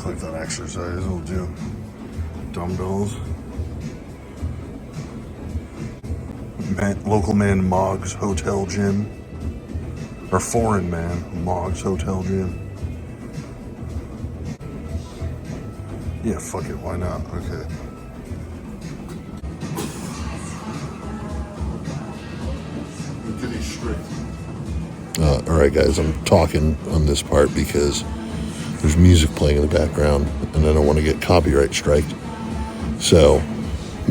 click on exercise, we'll do dumbbells. Local man Moggs Hotel Gym. Or foreign man Moggs Hotel Gym. Yeah, fuck it, why not? Okay. Pretty strict. Alright guys, I'm talking on this part because there's music playing in the background and I don't want to get copyright striked. So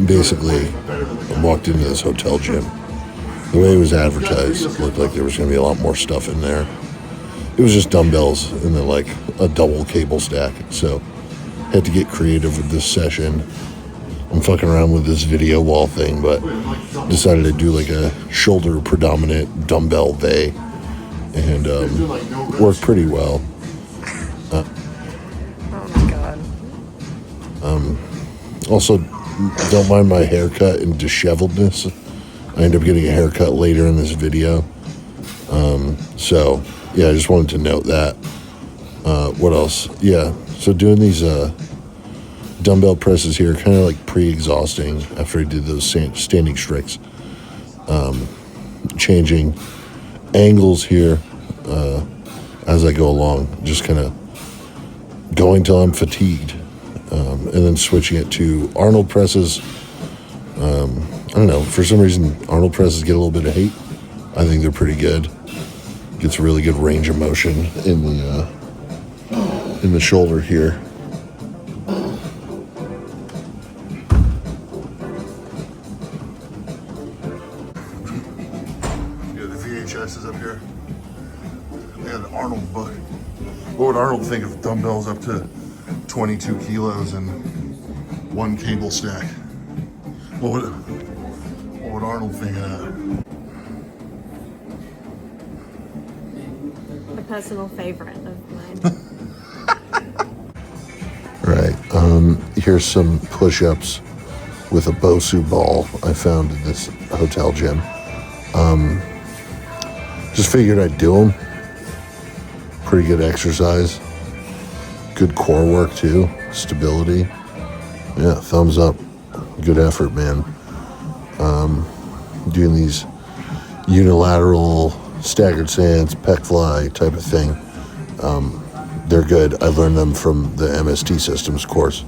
basically I walked into this hotel gym. The way it was advertised, it looked like there was going to be a lot more stuff in there. It was just dumbbells and then like a double cable stack. So had to get creative with this session. I'm fucking around with this video wall thing, but decided to do like a shoulder predominant dumbbell day, and worked pretty well. Oh my god. Also, don't mind my haircut and disheveledness. I ended up getting a haircut later in this video. So yeah, I just wanted to note that. What else? Yeah, so doing these dumbbell presses here, kind of like pre-exhausting after I did those standing strikes. Changing angles here as I go along, just kind of going till I'm fatigued, and then switching it to Arnold presses. I don't know, for some reason Arnold presses get a little bit of hate. I think they're pretty good. Gets a really good range of motion in the shoulder here. VHS is up here. They had an Arnold book. What would Arnold think of dumbbells up to 22 kilos and one cable stack? What would Arnold think of that? A personal favorite of mine. Right. Here's some push-ups with a Bosu ball I found in this hotel gym. Just figured I'd do them. Pretty good exercise. Good core work too. Stability. Yeah, thumbs up. Good effort, man. Doing these unilateral staggered stance, pec fly type of thing. They're good. I learned them from the MST Systems course.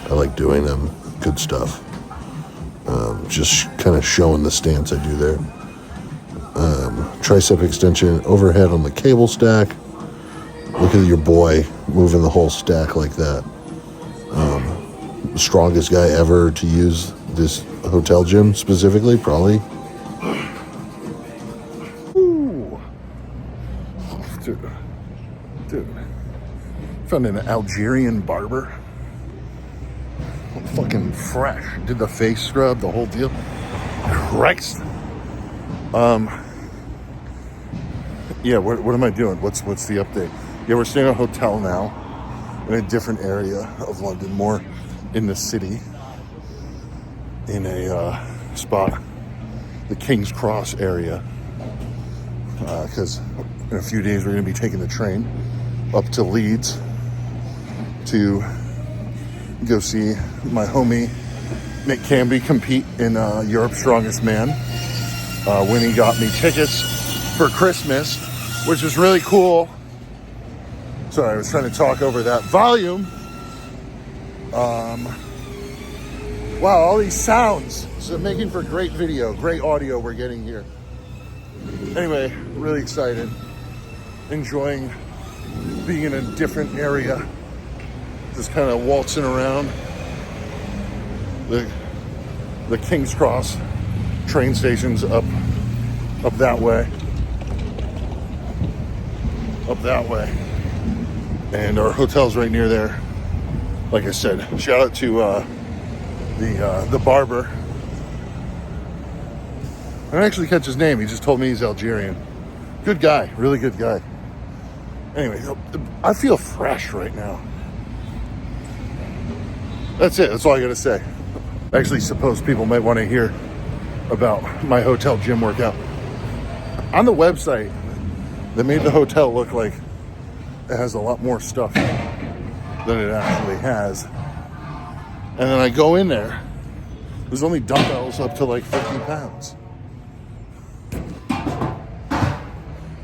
I like doing them. Good stuff. Just kind of showing the stance I do there. Tricep extension overhead on the cable stack. Look at your boy moving the whole stack like that. The strongest guy ever to use this hotel gym specifically, probably. Ooh. Dude. Found an Algerian barber. Fucking fresh. Did the face scrub, the whole deal. Christ. Yeah, what am I doing? What's the update? Yeah, we're staying at a hotel now in a different area of London, more in the city, in a spot, the King's Cross area, because in a few days we're going to be taking the train up to Leeds to go see my homie Nick Camby compete in Europe's Strongest Man. Winnie got me tickets for Christmas, which is really cool. Sorry, I was trying to talk over that volume. Wow, all these sounds. So making for great video, great audio we're getting here. Anyway, really excited. Enjoying being in a different area. Just kind of waltzing around the King's Cross train stations up that way. Up that way. And our hotel's right near there. Like I said, shout out to the barber. I didn't actually catch his name. He just told me he's Algerian. Good guy, really good guy. Anyway, I feel fresh right now. That's it. That's all I gotta say. I actually suppose people might want to hear about my hotel gym workout. On the website, they made the hotel look like it has a lot more stuff. The than it actually has. And then I go in there, there's only dumbbells up to like 50 pounds.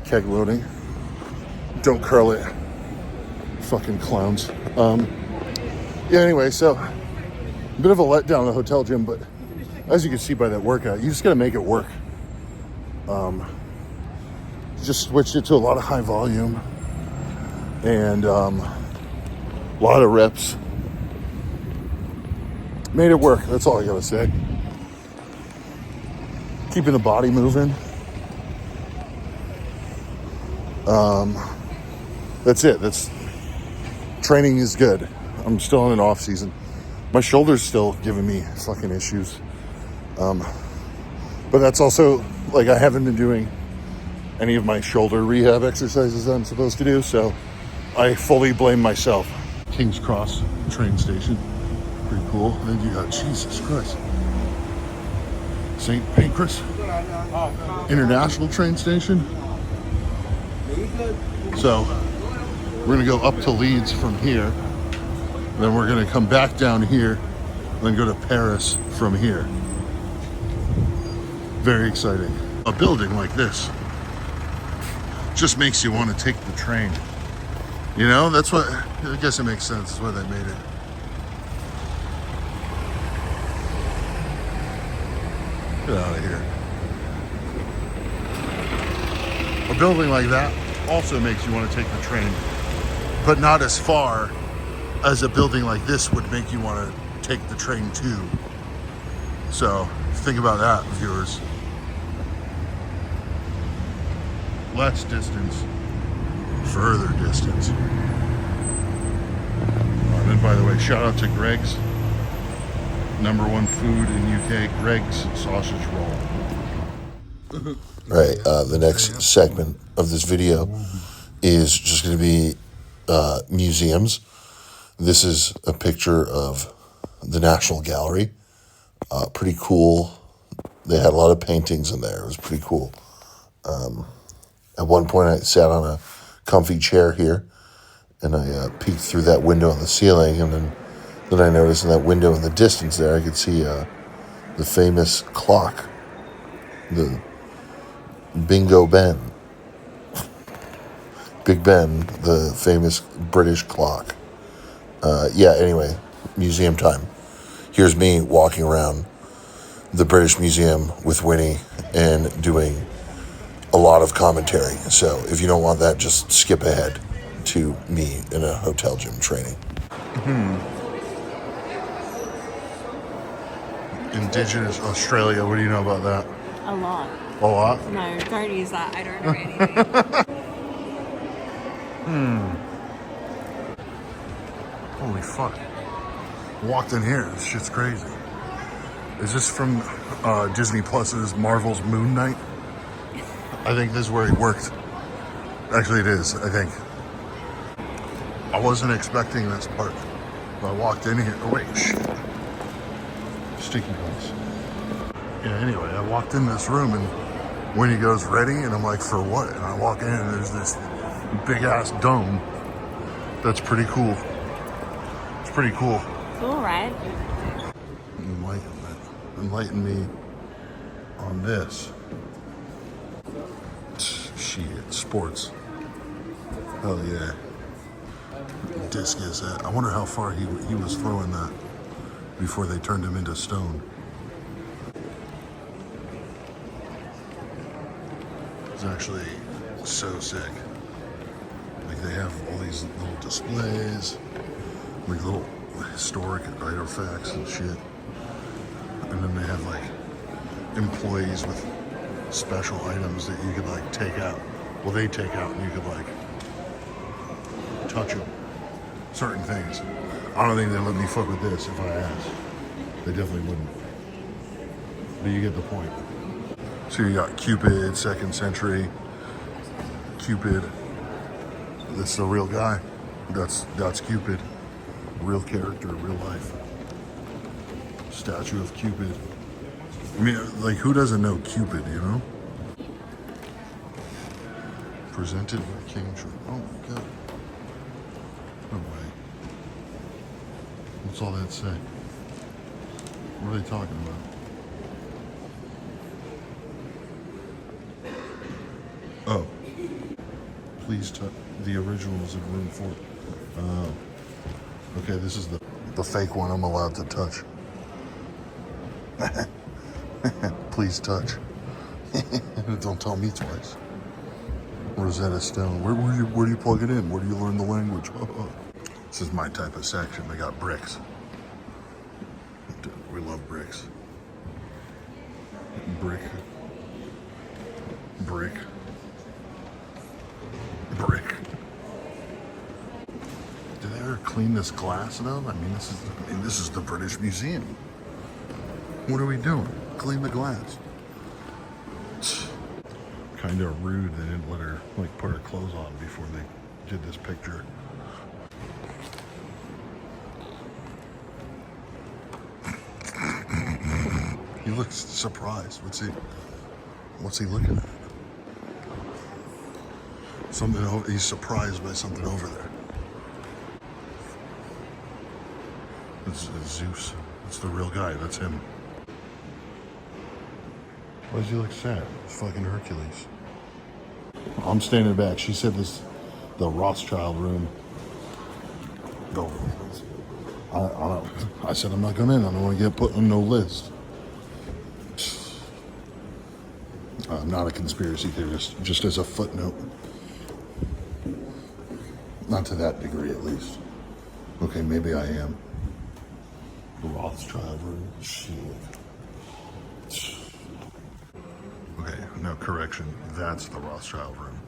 Keg loading. Don't curl it. Fucking clowns. Yeah, anyway, so a bit of a letdown in the hotel gym, but as you can see by that workout, you just gotta make it work. Just switched it to a lot of high volume and a lot of reps. Made it work, that's all I gotta say. Keeping the body moving. That's it. That's training is good. I'm still in an off season. My shoulder's still giving me fucking issues. But that's also like I haven't been doing any of my shoulder rehab exercises that I'm supposed to do, so I fully blame myself. King's Cross train station. Pretty cool. And then you got Jesus Christ. St. Pancras International train station. So we're gonna go up to Leeds from here. Then we're gonna come back down here, then go to Paris from here. Very exciting. A building like this just makes you want to take the train. You know, that's what, I guess it makes sense. That's why they made it. Get out of here. A building like that also makes you want to take the train, but not as far as a building like this would make you want to take the train to. So think about that, viewers. Less distance, further distance. And then, by the way, shout out to Greg's. #1 food in UK, Greg's sausage roll. Right, the next segment of this video is just going to be museums. This is a picture of the National Gallery. Pretty cool. They had a lot of paintings in there. It was pretty cool. At one point, I sat on a comfy chair here, and I peeked through that window on the ceiling, and then I noticed in that window in the distance there, I could see the famous clock, the Bingo Ben. Big Ben, the famous British clock. Yeah, anyway, museum time. Here's me walking around the British Museum with Winnie and doing a lot of commentary. So if you don't want that, just skip ahead to me in a hotel gym training. Indigenous Australia, what do you know about that? A lot. A lot? No, don't use that. I don't know anything. Holy fuck. Walked in here, this shit's crazy. Is this from Disney Plus's Marvel's Moon Knight? I think this is where he worked. Actually, it is, I think. I wasn't expecting this part. I walked in here. Oh, wait, shit. Sticky buns. Yeah, anyway, I walked in this room and when he goes, ready? And I'm like, for what? And I walk in and there's this big ass dome. That's pretty cool. It's pretty cool. Cool, right? Enlighten me on this. Shit, sports. Hell yeah. Discus. I wonder how far he was throwing that before they turned him into stone. It's actually so sick. Like they have all these little displays, like little historic artifacts and shit. And then they have like employees with special items that you could like take out. Well, they take out and you could like touch them. Certain things. I don't think they'd let me fuck with this if I asked. They definitely wouldn't. But you get the point. So you got Cupid, 2nd century. Cupid. That's the real guy. That's Cupid. Real character, real life. Statue of Cupid. I mean, like, who doesn't know Cupid, you know? Presented by King George. Oh my god. No way. What's all that say? What are they talking about? Oh. Please touch the originals in room 4. Oh. Okay, this is the fake one I'm allowed to touch. Please touch. Don't tell me twice. Rosetta Stone. Where do you plug it in? Where do you learn the language? This is my type of section. They got bricks. We love bricks. Brick. Brick. Brick. Did they ever clean this glass though? I mean, this is the British Museum. What are we doing? Clean the glass. Kind of rude they didn't let her like put her clothes on before they did this picture. He looks surprised. What's he looking at? He's surprised by something over there. It's Zeus. It's the real guy. That's him. Why does he look sad? It's fucking Hercules. I'm standing back. She said the Rothschild room. Go. I said I'm not going in. I don't want to get put on no list. I'm not a conspiracy theorist, just as a footnote. Not to that degree, at least. Okay, maybe I am. The Rothschild room. Shit. Okay, no, correction. That's the Rothschild room.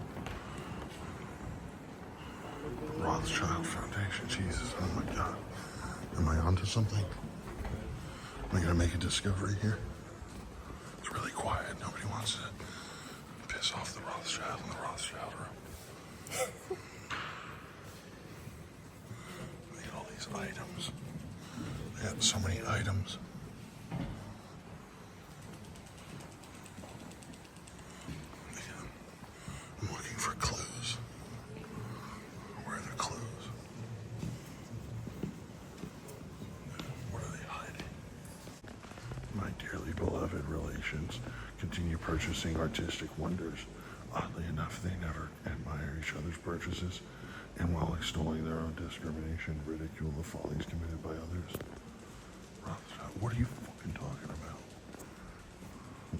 Rothschild Foundation. Jesus, oh my God. Am I onto something? Am I gonna make a discovery here? It's really quiet. Nobody wants to piss off the Rothschild in the Rothschild room. Look at all these items. They got so many items. I'm looking for clues. Where are the clues? What are they hiding? My dearly beloved relations continue purchasing artistic wonders. Oddly enough, they never admire each other's purchases, and while extolling their own discrimination, ridicule the follies committed by others. Rothschild, what are you fucking talking about?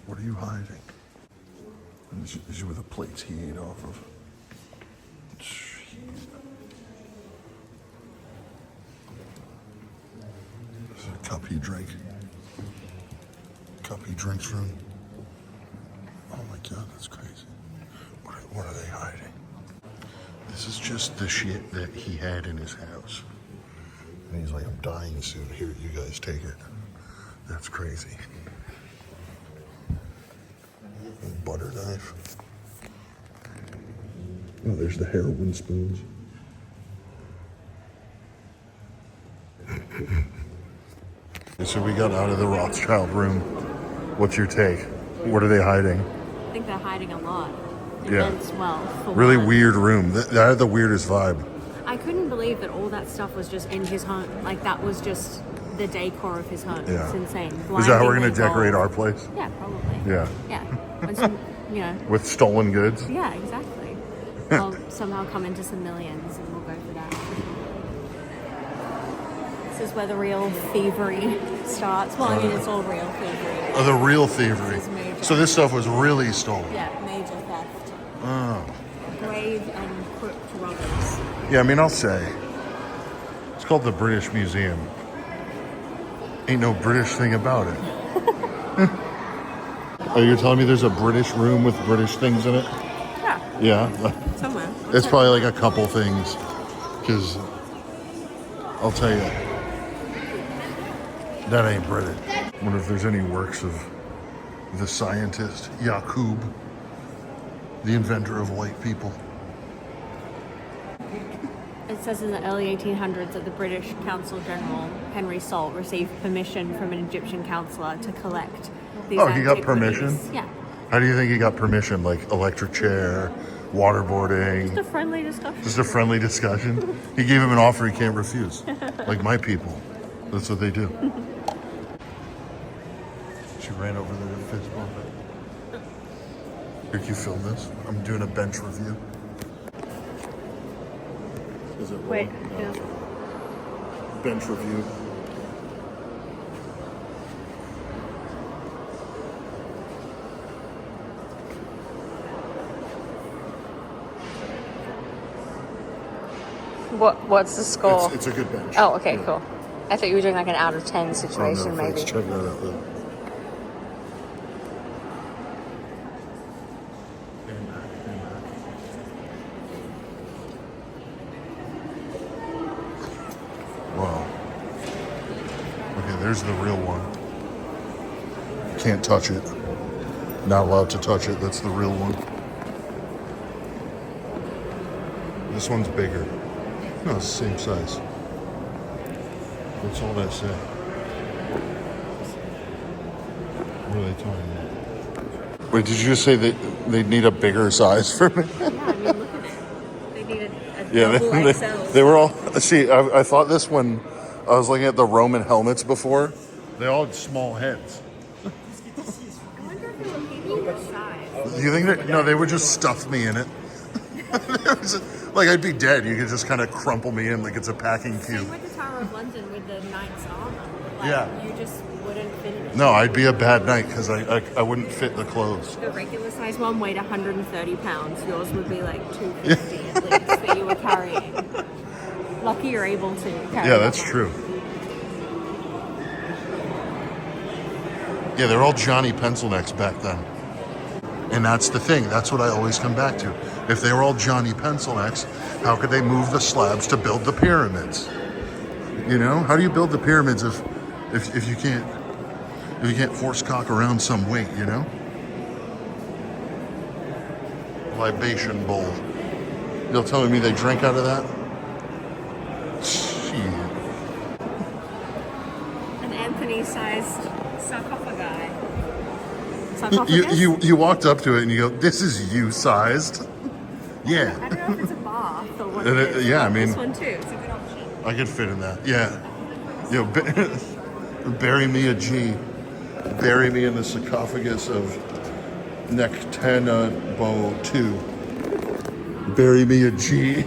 What are you hiding? These were the plates he ate off of. This is a cup he drank. Cup he drinks from. Oh my God, that's crazy. What are they hiding? This is just the shit that he had in his house. And he's like, I'm dying soon. Here, you guys take it. That's crazy. Butter knife. Oh, there's the heroin spoons. So we got out of the Rothschild room. What's your take? What are they hiding? I think they're hiding a lot. Yeah. Immense wealth. For Really one. weird room. That had the weirdest vibe. I couldn't believe that all that stuff was just in his home. Like that was just the decor of his home. Yeah. It's insane. Is that how we're going Blindingly to decorate gold. our place? Yeah, probably. Yeah. Yeah. When some, you know. With stolen goods? Yeah, exactly. I'll somehow come into some millions and we'll go for that. This is where the real thievery starts. Well, I mean, it's all real thievery. Oh, the real thievery. This is major. So this stuff was really stolen. Yeah, major theft. Oh. Grave and crooked robbers. Yeah, I mean, I'll say. It's called the British Museum. Ain't no British thing about it. Oh, you're telling me there's a British room with British things in it? Yeah, Yeah. somewhere. It's probably like a couple things. Because I'll tell you, that ain't British. I wonder if there's any works of the scientist Yakub, the inventor of white people. It says in the early 1800s that the British Consul General, Henry Salt, received permission from an Egyptian counselor to collect these Oh, he got antiquities. permission? Yeah. How do you think he got permission? Like electric chair, waterboarding? Just a friendly discussion. Just a friendly discussion. He gave him an offer he can't refuse. Like my people. That's what they do. She ran over there to fist bump it. Here, can you film this? I'm doing a bench review. Is it Wait, rolling? yeah. Bench review. What's the score? It's a good bench. Oh, okay, Yeah. cool. I thought you were doing like an out of 10 Oh, situation, no, maybe. thanks. Check that out, though. Wow. Okay, there's the real one. Can't touch it. Not allowed to touch it. That's the real one. This one's bigger. No, it's the same size. What's all that say? What are they talking about? Wait, did you just say that they need a bigger size for me? Yeah, I mean, look at it. They need a Yeah, double XL. they were all. See, I thought this when I was looking at the Roman helmets before. They all had small heads. I wonder if they were maybe your size. Do you think that? No, they would just stuff me in it. Like I'd be dead. You could just kind of crumple me in like it's a packing Same cube. with the Tower of London with the Knight's armor. Like, Yeah. You just wouldn't fit in it. No, I'd be a bad night because I wouldn't fit the clothes. The regular size one weighed 130 pounds. Yours would be like 250 at least that you were carrying. Lucky you're able to carry Yeah, that's that true. Yeah, they're all Johnny Pencil necks back then. And that's the thing. That's what I always come back to. If they were all Johnny Pencil necks, how could they move the slabs to build the pyramids? You know, how do you build the pyramids if you can't force cock around some weight? You know, libation bowl. You're telling me they drank out of that? Shit. An Anthony-sized sarcophagi. Sarcophagus? You walked up to it and you go, "This is you sized." Yeah. I don't know if it's a bath or what And it is. yeah, I but mean- this one too. It's a good option. I could fit in that. Yeah. Yo, bury me a G. Bury me in the sarcophagus of Nectanebo 2. Bury me a G.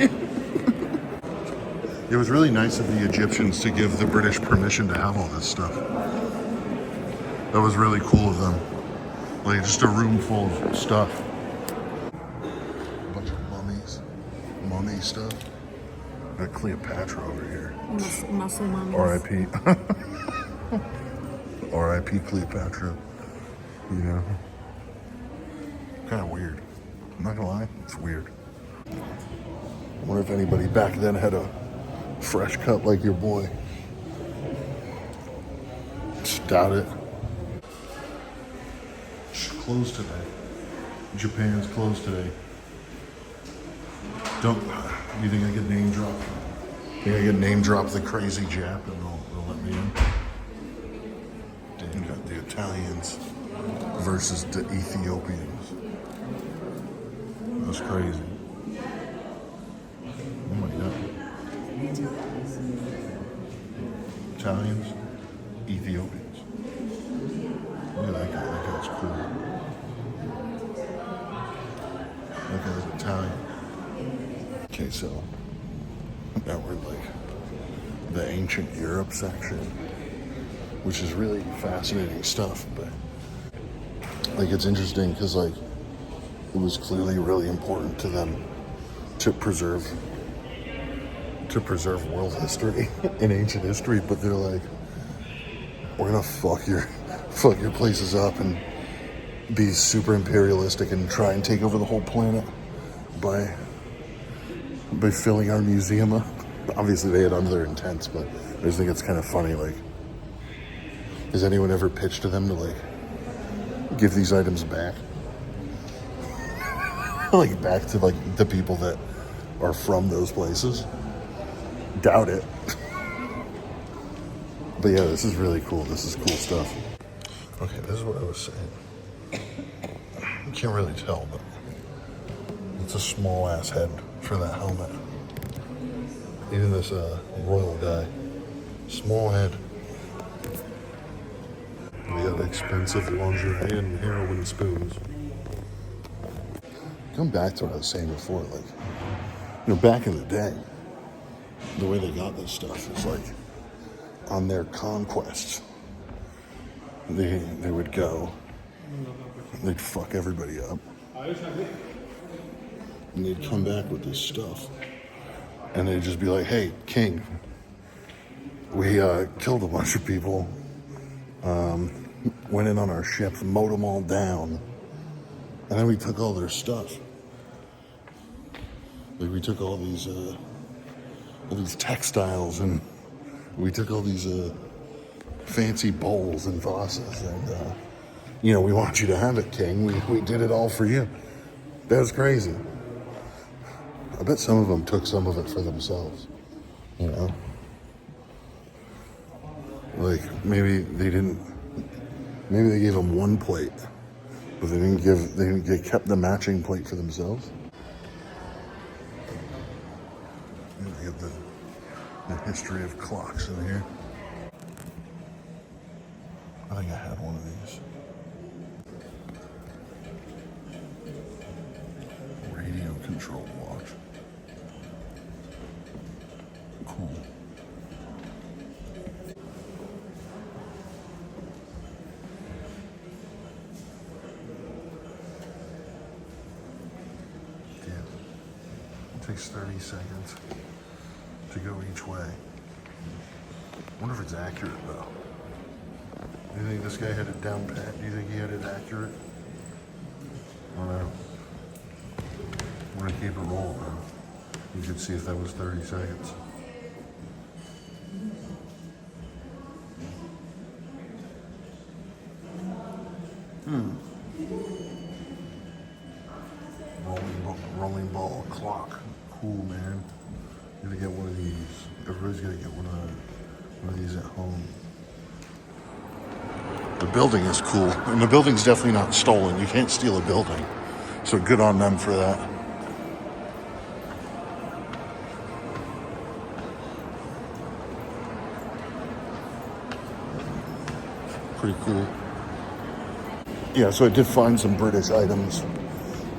It was really nice of the Egyptians to give the British permission to have all this stuff. That was really cool of them. Like, just a room full of stuff. A bunch of mummy stuff. Got Cleopatra over here. Muscle mummies. R.I.P. R.I.P. Cleopatra. You know? Kind of weird. I'm not gonna lie, it's weird. I wonder if anybody back then had a fresh cut like your boy. Just doubt it. It's closed today. Japan's closed today. You think I could name drop? Think I could name drop the crazy Jap and they'll let me in? Damn, got the Italians versus the Ethiopians. That's crazy. Oh my god. Italians, Ethiopians. Look at that guy. That guy's cool. That guy's Italian. Okay, so now we're like the ancient Europe section, which is really fascinating stuff. But like, it's interesting because like it was clearly really important to them to preserve world history and ancient history. But they're like, we're gonna fuck your places up and be super imperialistic and try and take over the whole planet by filling our museum up. Obviously they had other intents, but I just think it's kind of funny. Like, has anyone ever pitched to them to like give these items back? Like back to like the people that are from those places? Doubt it. But yeah, this is really cool. This is cool stuff. Okay, this is what I was saying. You can't really tell, but it's a small ass head for that helmet. Even this royal guy, small head. expensive lingerie and heroin spoons. Come back to what I was saying before, like, back in the day, the way they got this stuff is like on their conquests. They would go, they'd fuck everybody up, and they'd come back with this stuff, and they'd just be like, "Hey, king, we killed a bunch of people, went in on our ships, mowed them all down, and then we took all their stuff. Like, we took all these textiles, and we took all these fancy bowls and vases, and we want you to have it, king. We did it all for you." That's crazy. I bet some of them took some of it for themselves. Like, maybe they gave them one plate, but they kept the matching plate for themselves. They have the history of clocks in here. I think I had one of these. Radio control watch. Cool. Yeah. It takes 30 seconds to go each way. I wonder if it's accurate though. Do you think this guy had it down pat? Do you think he had it accurate? I don't know. We're gonna keep it rolling though. You could see if that was 30 seconds. Rolling ball clock. Cool, man. I'm gonna get one of these. Everybody's gonna get one of these at home. The building is cool, and the building's definitely not stolen. You can't steal a building, so good on them for that. Pretty cool. Yeah, so I did find some British items.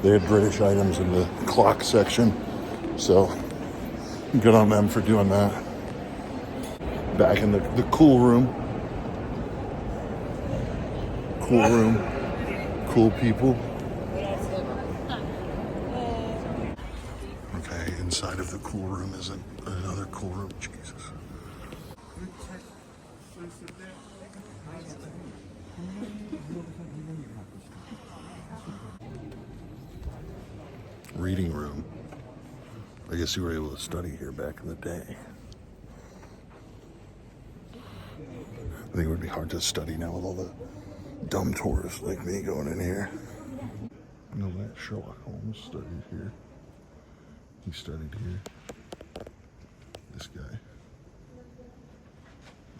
They had British items in the clock section, so good on them for doing that. Back in the cool room. Cool room. Cool people. Okay, inside of the cool room is another cool room. Jesus. Reading room. I guess you were able to study here back in the day. I think it would be hard to study now with all the dumb tourists like me going in here. No, that Sherlock Holmes studied here. He studied here. This guy.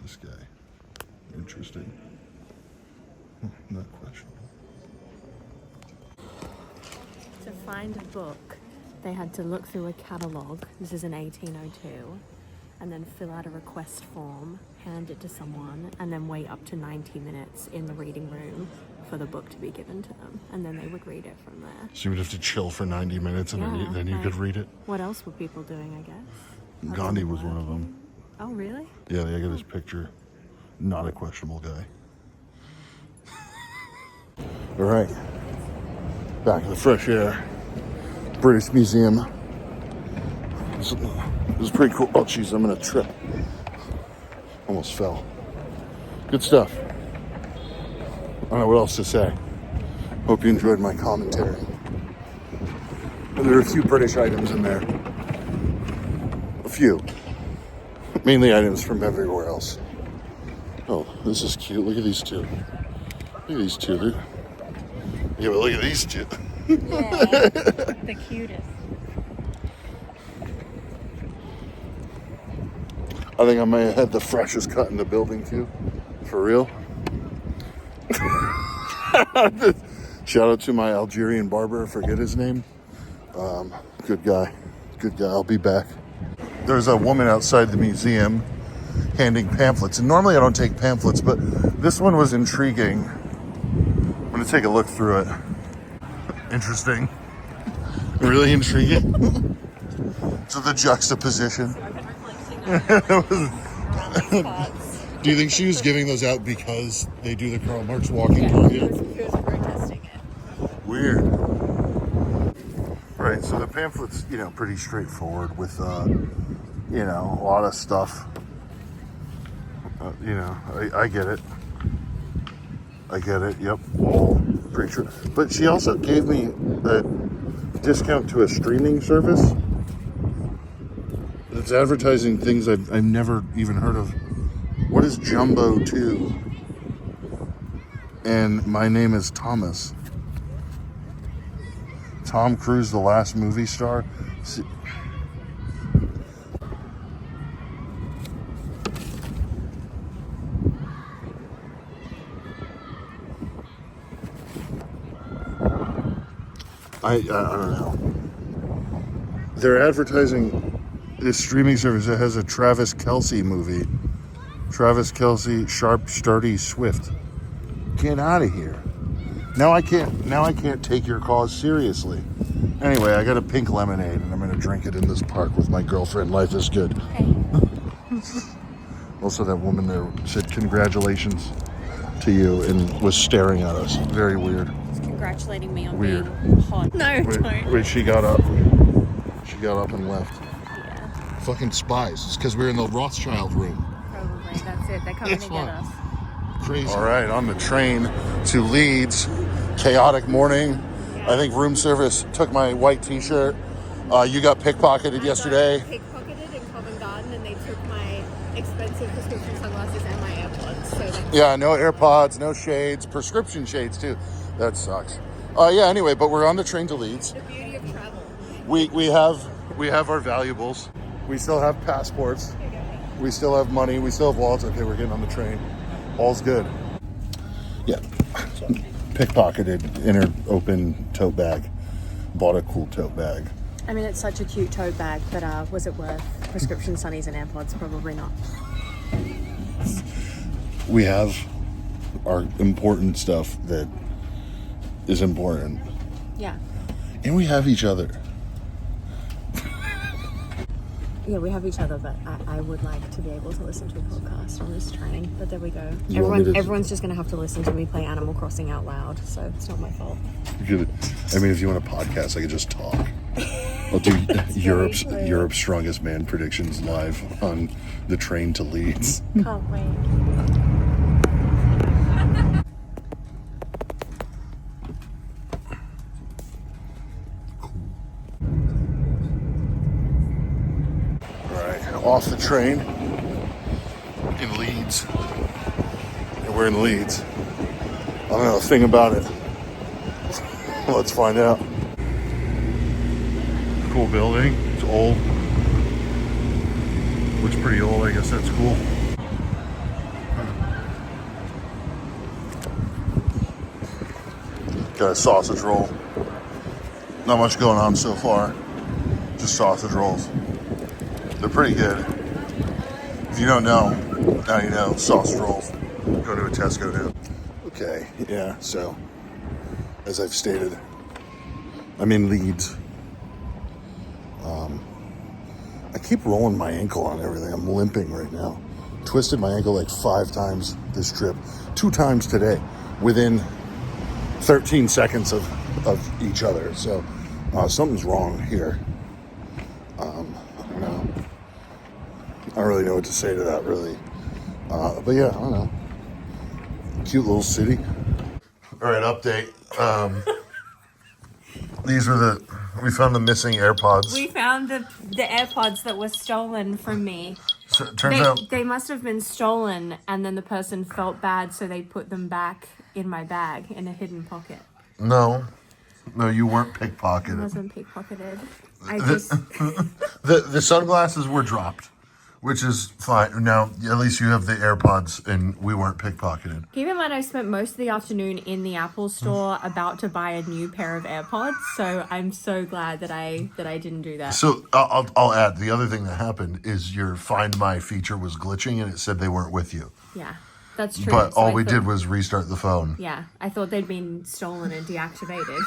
This guy. Interesting. Not questionable. To find a book, they had to look through a catalogue. This is in 1802. And then fill out a request form, hand it to someone, and then wait up to 90 minutes in the reading room for the book to be given to them. And then they would read it from there. So you would have to chill for 90 minutes and then you could read it? What else were people doing, I guess? Gandhi was one of them. Oh, really? Yeah, I got his picture. Not a questionable guy. All right. Back in the fresh air. British Museum. This is pretty cool. Oh, jeez, I'm gonna trip. Almost fell. Good stuff. I don't know what else to say. Hope you enjoyed my commentary. There are a few British items in there. A few. Mainly items from everywhere else. Oh, this is cute. Look at these two. Look at these two. Yeah, but look at these two. Yeah, the cutest. I think I may have had the freshest cut in the building too. For real. Shout out to my Algerian barber, I forget his name. Good guy. Good guy. I'll be back. There's a woman outside the museum handing pamphlets. And normally I don't take pamphlets, but this one was intriguing. I'm gonna take a look through it. Interesting. Really intriguing. So the juxtaposition. Do you think she was giving those out because they do the Karl Marx walking tour? He was protesting it. Weird. Right, so the pamphlet's, pretty straightforward with, a lot of stuff. I get it. Yep, all pretty true. But she also gave me a discount to a streaming service. It's advertising things I've never even heard of. What is Jumbo 2? And my name is Thomas. Tom Cruise, the last movie star. I don't know. They're advertising this streaming service that has a Travis Kelce movie. Travis Kelce, Sharp, Sturdy, Swift. Get out of here. Now I can't take your cause seriously. Anyway, I got a pink lemonade and I'm gonna drink it in this park with my girlfriend. Life is good. Hey. Also, that woman there said congratulations to you and was staring at us. Very weird. Congratulating me on Weird. being hot. No, don't. Wait, she got up. She got up and left. Yeah, Fucking spies. It's because we're in the Rothschild room. probably. That's it. They're coming to get us. Crazy. All right, on the train to Leeds. Chaotic morning. I think room service took my white t-shirt. You got pickpocketed yesterday. Pickpocketed in Covent Garden, and they took my expensive prescription sunglasses and my AirPods. So that's Yeah, no AirPods, no shades, prescription shades too. That sucks. Yeah, anyway, but we're on the train to Leeds. the beauty of travel. We have our valuables. We still have passports. We still have money. We still have wallets. Okay, we're getting on the train. All's good. Yeah. Pickpocketed in her open tote bag. Bought a cool tote bag. I mean, it's such a cute tote bag, but was it worth prescription sunnies and AirPods? Probably not. We have our important stuff that is important. Yeah. And we have each other. Yeah, we have each other, but I would like to be able to listen to a podcast on this train. But there we go. You want me to- Everyone's just going to have to listen to me play Animal Crossing out loud, so it's not my fault. If you want a podcast, I could just talk. I'll do Europe's Strongest Man predictions live on the train to Leeds. Can't wait. Off the train in Leeds. And we're in Leeds. I don't know a thing about it. Let's find out. Cool building. It's old. Looks pretty old. I guess that's cool. Got a sausage roll. Not much going on so far. Just sausage rolls. They're pretty good. If you don't know, now you know. Sausage rolls. Go to a Tesco now. Okay, yeah, so, as I've stated, I'm in Leeds. I keep rolling my ankle on everything. I'm limping right now. Twisted my ankle like 5 times this trip. 2 times today, within 13 seconds of each other. So, something's wrong here. I don't really know what to say to that, really. But yeah, I don't know. Cute little city. All right, update. We found the missing AirPods. We found the AirPods that were stolen from me. So it turns out They must have been stolen, and then the person felt bad, so they put them back in my bag in a hidden pocket. no, you weren't I pickpocketed. wasn't pickpocketed. The sunglasses were dropped. which is fine. Now, at least you have the AirPods and we weren't pickpocketed. Keep in mind, I spent most of the afternoon in the Apple store about to buy a new pair of AirPods, so I'm so glad that I didn't do that. So I'll add, the other thing that happened is your Find My feature was glitching and it said they weren't with you. Yeah, that's true. But So all I we thought- did was restart the phone. Yeah, I thought they'd been stolen and deactivated.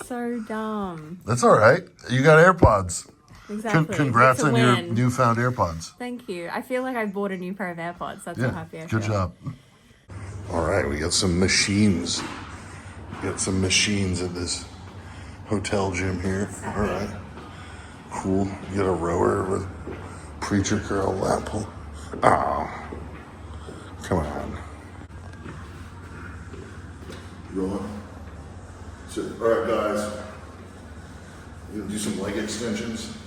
So dumb. That's all right. You got AirPods. Exactly. Congrats It's a on your win. newfound AirPods. Thank you. I feel like I bought a new pair of AirPods. That's how Yeah, happy I feel. good job. All right, we got some machines. We got some machines at this hotel gym here. All right, cool. You got a rower with preacher curl lap pull. Oh, come on. Rolling. So, all right, guys. You gonna do some leg extensions?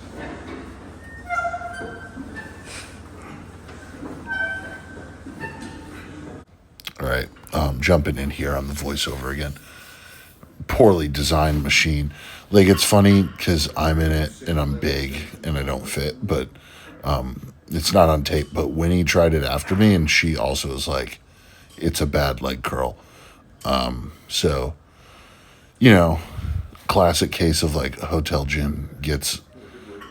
All right, jumping in here on the voiceover again. Poorly designed machine. Like, it's funny because I'm in it and I'm big and I don't fit, but it's not on tape. But Winnie tried it after me and she also was like, it's a bad leg curl. So, you know, classic case of like a hotel gym gets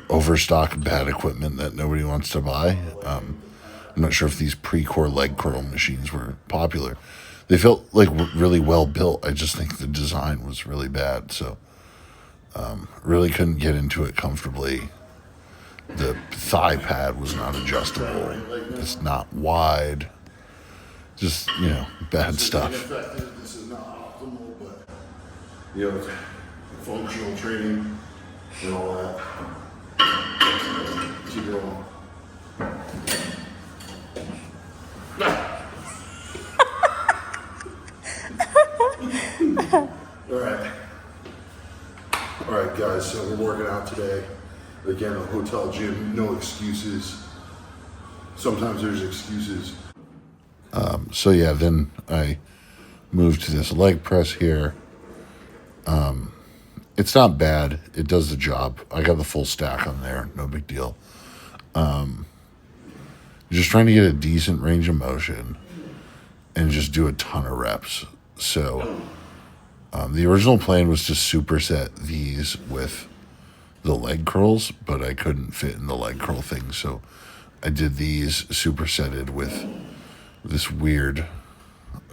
overstock bad equipment that nobody wants to buy. I'm not sure if these pre-core leg curl machines were popular. They felt like really well built. I just think the design was really bad. So really couldn't get into it comfortably. The thigh pad was not adjustable. It's not wide. Just, you know, bad stuff. This is not optimal, but, you know, functional training and all that. Keep going. All right, guys, so we're working out today. Again, a hotel gym, no excuses. Sometimes there's excuses. So yeah, then I moved to this leg press here. It's not bad. It does the job. I got the full stack on there. No big deal. Just trying to get a decent range of motion and just do a ton of reps. So the original plan was to superset these with the leg curls, but I couldn't fit in the leg curl thing. So I did these supersetted with this weird,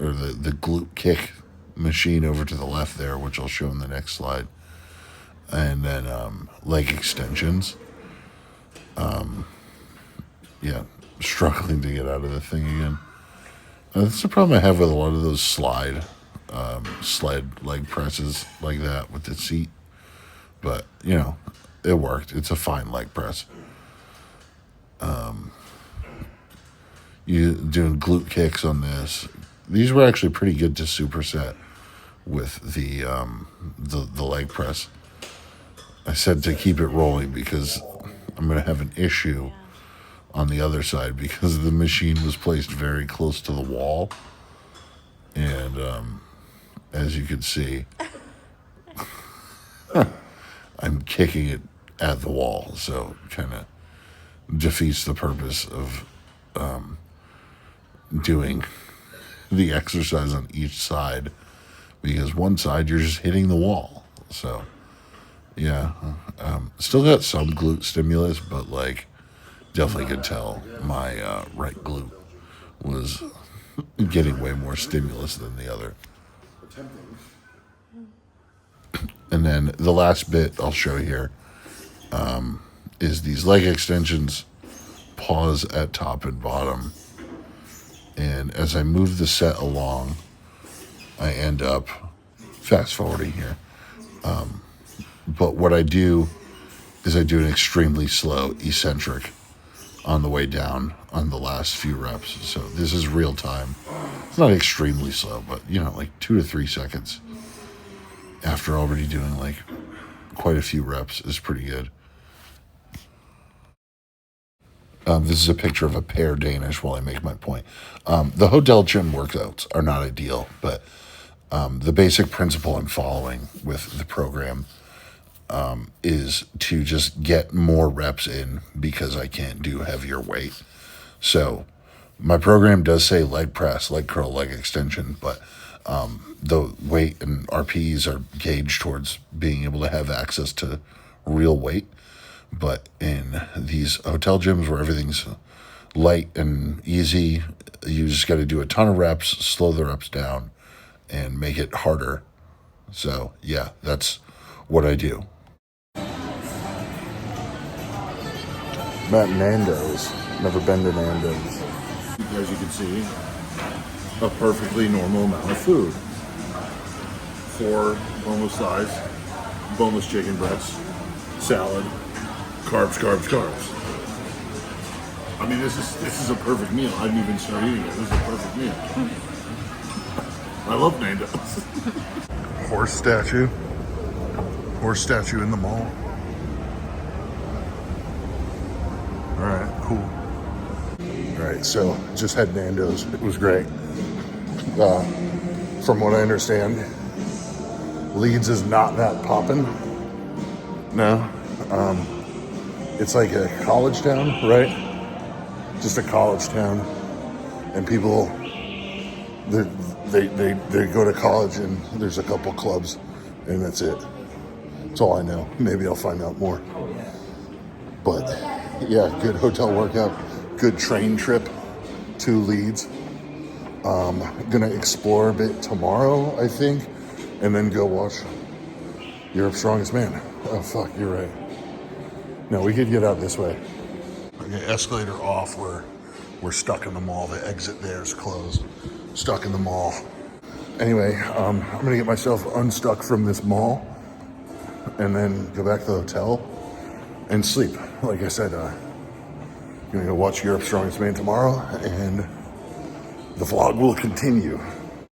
or the glute kick machine over to the left there, which I'll show in the next slide. And then leg extensions. Yeah, struggling to get out of the thing again. That's the problem I have with a lot of those sled leg presses like that with the seat. But, you know, it worked. It's a fine leg press. You doing glute kicks on this. These were actually pretty good to superset with the leg press. I said to keep it rolling because I'm going to have an issue on the other side because the machine was placed very close to the wall. And as you can see, I'm kicking it at the wall. So kind of defeats the purpose of doing the exercise on each side, because one side you're just hitting the wall. So yeah, still got some glute stimulus, but like definitely could tell my right glute was getting way more stimulus than the other. And then the last bit I'll show here is these leg extensions, pause at top and bottom. And as I move the set along, I end up fast forwarding here. But what I do is I do an extremely slow eccentric on the way down on the last few reps. So this is real time. It's not extremely slow, but you know, like 2 to 3 seconds after already doing like quite a few reps is pretty good. This is a picture of a pear Danish while I make my point. The hotel gym workouts are not ideal, but the basic principle I'm following with the program is to just get more reps in because I can't do heavier weight. So my program does say leg press, leg curl, leg extension, but the weight and RPEs are gauged towards being able to have access to real weight. But in these hotel gyms where everything's light and easy, you just got to do a ton of reps, slow the reps down, and make it harder. So yeah, that's what I do. I'm at Nando's. Never been to Nando's. As you can see, a perfectly normal amount of food. 4 boneless thighs, boneless chicken breasts, salad, carbs, carbs, carbs. I mean, this is a perfect meal. I didn't even start eating it. This is a perfect meal. I love Nando's. Horse statue in the mall. All right, cool. All right, so just had Nando's. It was great. From what I understand, Leeds is not that poppin'. No. It's like a college town, right? Just a college town. And people, they go to college and there's a couple clubs and that's it. That's all I know. Maybe I'll find out more. But yeah, good hotel workout, good train trip to Leeds. Gonna explore a bit tomorrow, I think, and then go watch Europe's Strongest Man. Oh fuck, you're right. No, we could get out this way. Okay, escalator off. We're stuck in the mall. The exit there is closed. Stuck in the mall. Anyway, I'm gonna get myself unstuck from this mall and then go back to the hotel and sleep. Like I said, gonna go watch Europe's Strongest Man tomorrow, and the vlog will continue.